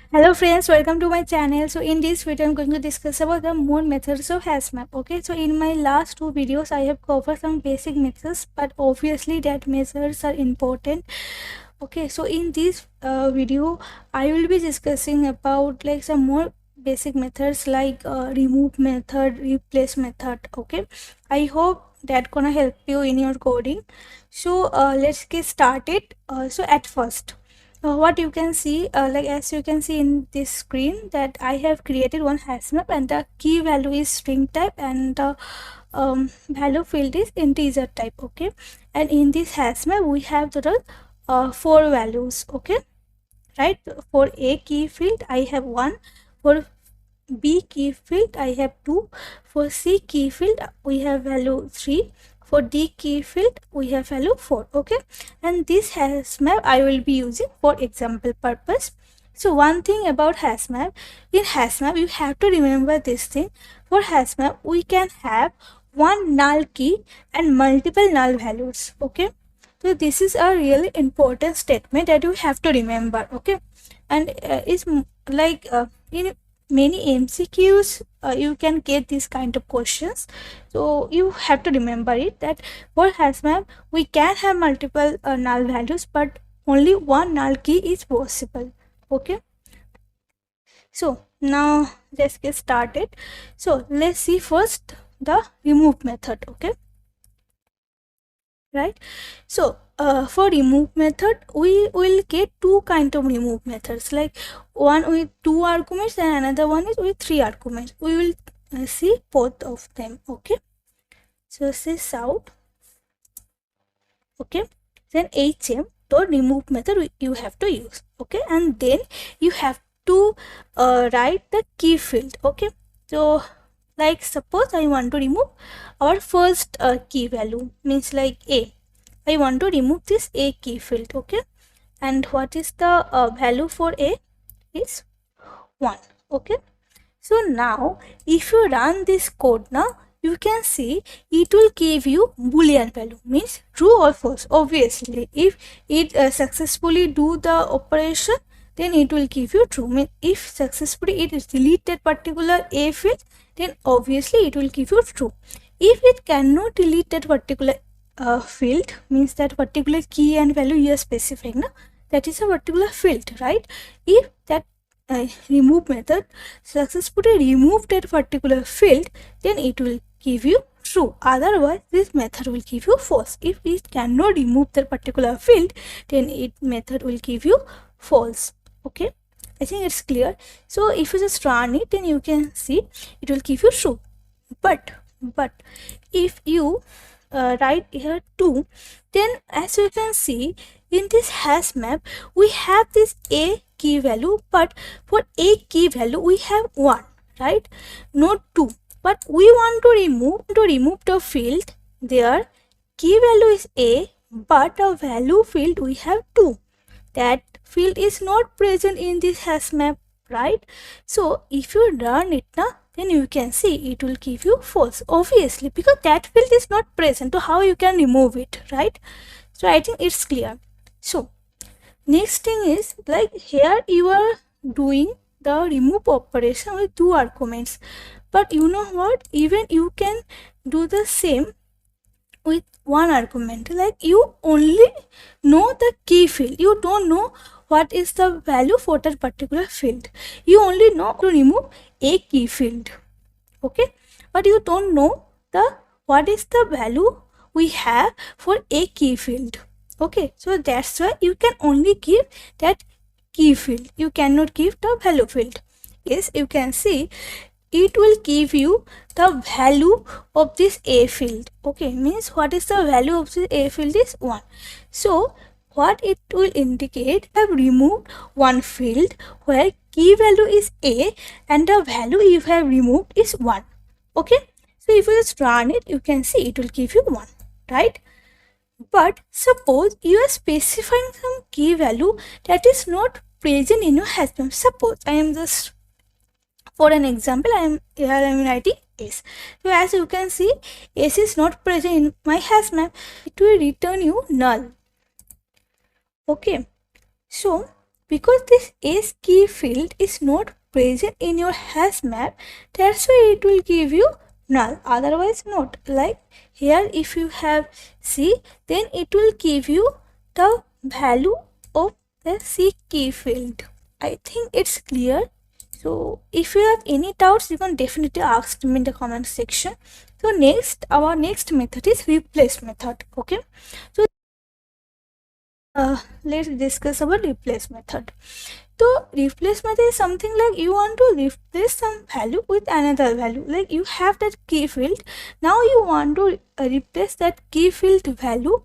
Hello friends, welcome to my channel. So in this video I'm going to discuss about the more methods of HashMap. Okay, so in my last two videos I have covered some basic methods, but obviously that methods are important. Okay, so in this video I will be discussing about like some more basic methods like remove method, replace method. Okay, I hope that gonna help you in your coding. So let's get started. So at first, what you can see, like as you can see in this screen, that I have created one hash map and the key value is string type and the value field is integer type. Okay, and in this hash map we have total four values. Okay, right? For a key field I have one, for B key field I have 2, for C key field we have value 3, for D key field we have value 4. Okay, and this hash map I will be using for example purpose. So one thing about hash map, in hash map you have to remember this thing. For hash map we can have one null key and multiple null values. Okay, so this is a really important statement that you have to remember. Okay, and it's like in many MCQs you can get this kind of questions, so you have to remember it, that for HashMap we can have multiple null values but only one null key is possible. Okay, so now let's get started. So let's see first the remove method. Okay, right? So for remove method we will get two kind of remove methods, like one with 2 arguments and another one is with 3 arguments. We will see both of them. Okay, so this out. Okay, then HM dot remove method you have to use. Okay, and then you have to write the key field. Okay, so like suppose I want to remove our first key value, means like A. I want to remove this A key field. Okay, and what is the value for A is 1. Okay, so now if you run this code now, you can see it will give you boolean value, means true or false. Obviously if it successfully do the operation, then it will give you true. Means if successfully it is delete that particular A field, then obviously it will give you true. If it cannot delete that particular field, means that particular key and value you are specifying, na, that is a particular field, right? If that remove method successfully remove that particular field, then it will give you true. Otherwise this method will give you false. If it cannot remove that particular field, then it method will give you false. Okay, I think it's clear. So if you just run it, then you can see it will give you true. But if you write here 2, then as you can see in this hash map we have this A key value, but for A key value we have 1, right? Not 2. But we want to remove the field, their key value is A, but a value field we have 2. That field is not present in this hash map, right? So if you run it now, then you can see it will give you false, obviously, because that field is not present. So how you can remove it, right? So I think it's clear. So next thing is, like here you are doing the remove operation with 2 arguments, but you know what, even you can do the same with 1 argument. Like you only know the key field, you don't know what is the value for that particular field. You only know to remove A key field. Okay, but you don't know the what is the value we have for A key field. Okay, so that's why you can only give that key field, you cannot give the value field. Yes, you can see it will give you the value of this A field. Okay, means what is the value of this A field is 1. So what it will indicate, I have removed one field where key value is A and the value you have removed is 1. Okay, so if you just run it, you can see it will give you 1, right? But suppose you are specifying some key value that is not present in your hash map. Suppose I am just, for an example, I am writing S. So as you can see, S is not present in my hash map. It will return you null. Okay, so because this S key field is not present in your hash map, that's why it will give you null, otherwise not. Like here, if you have C, then it will give you the value of the C key field. I think it's clear. So if you have any doubts, you can definitely ask me in the comment section. So next, our next method is replace method. Okay, so let's discuss about replace method. So replace method is something like you want to replace some value with another value. Like you have that key field, now you want to replace that key field value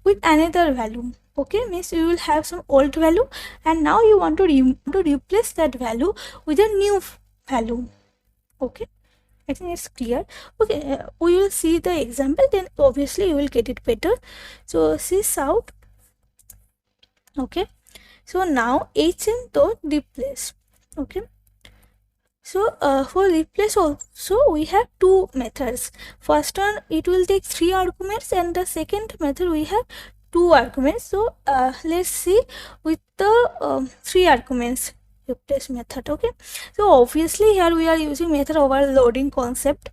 with another value. Okay, means you will have some old value and now you want to replace that value with a new value. Okay, I think it's clear. Okay, we will see the example, then obviously you will get it better. So see out. Okay, so now hm dot replace. Okay, so for replace also we have two methods. First one, it will take 3 arguments, and the second method we have 2 arguments. So let's see with the 3 arguments replace method. Okay, so obviously here we are using method overloading concept,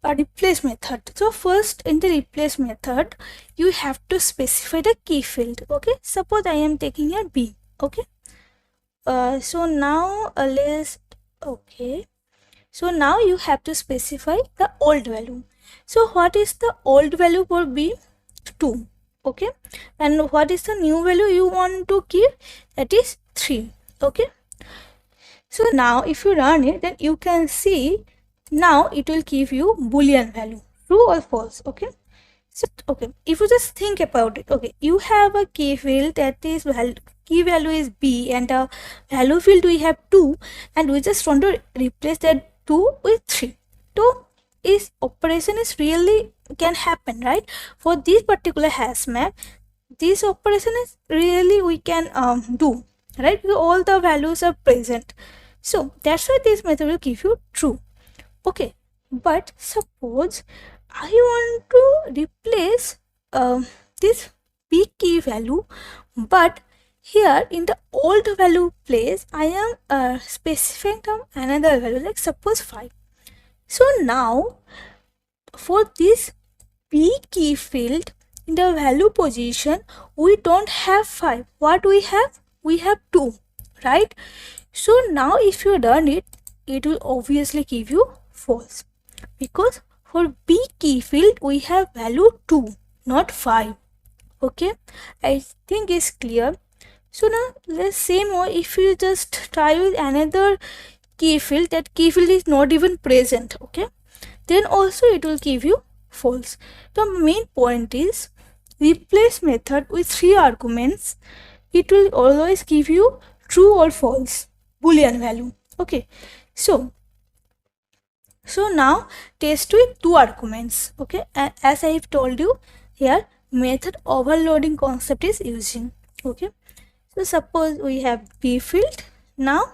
but replace method. So first, in the replace method you have to specify the key field. Okay, suppose I am taking a B. Okay, so now so now you have to specify the old value. So what is the old value for B? 2. Okay, and what is the new value you want to keep? That is 3. Okay, so now if you run it, then you can see now it will give you boolean value, true or false. Okay, so okay, if you just think about it, okay, you have a key field that is key value is B, and the value field we have 2, and we just want to replace that 2 with 3. So is operation is really can happen, right? For this particular hash map, this operation is really we can do, right? Because all the values are present. So that's why this method will give you true. Okay, but suppose I want to replace this B key value, but here in the old value place I am specifying another value, like suppose 5. So now for this B key field in the value position we don't have 5. What we have? We have 2, right? So now if you run it, it will obviously give you false, because for B key field we have value 2, not 5. Okay, I think it's clear. So now let's say more, if you just try with another key field, that key field is not even present. Okay, then also it will give you false. The main point is replace method with 3 arguments, it will always give you true or false boolean value. Okay, so now test with 2 arguments. Okay, as I have told you here, method overloading concept is using. Okay, so suppose we have B field, now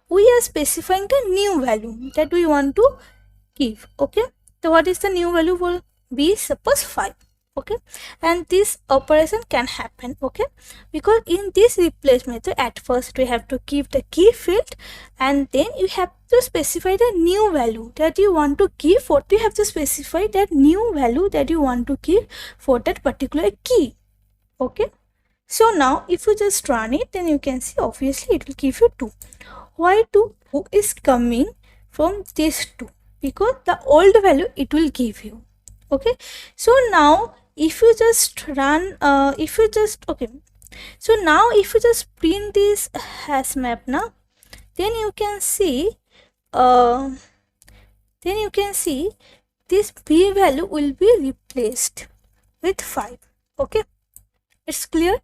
we are specifying the new value that we want to give. Okay, so what is the new value for B? Suppose 5. Okay, and this operation can happen. Okay, because in this replace method at first we have to keep the key field, and then you have to specify the new value that you want to give for. You have to specify that new value that you want to give for that particular key. Okay, so now if you just run it, then you can see obviously it will give you 2. Why 2? 2 is coming from this 2, because the old value it will give you. Okay, so now if you just run so now if you just print this hash map now, then you can see this B value will be replaced with 5. Okay, it's clear.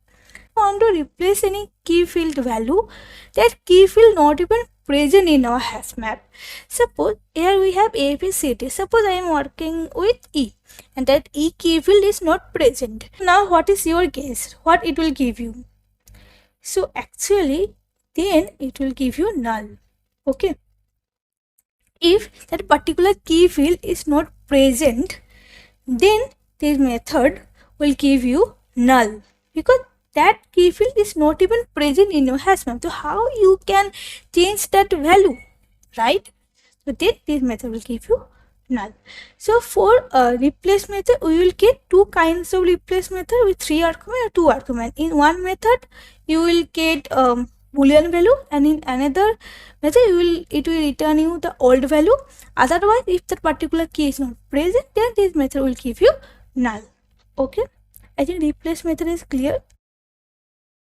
Want to replace any key field value, that key field not even present in our hash map. Suppose here we have A, B, C, D. Suppose I am working with E, and that E key field is not present. Now what is your guess? What it will give you? So actually then it will give you null. Okay, if that particular key field is not present, then this method will give you null, because that key field is not even present in your HashMap. So how you can change that value, right? So then this method will give you null. So for replace method, we will get two kinds of replace method with 3 argument or 2 argument. In one method, you will get boolean value, and in another method it will return you the old value. Otherwise, if that particular key is not present, then this method will give you null. Okay, I think replace method is clear.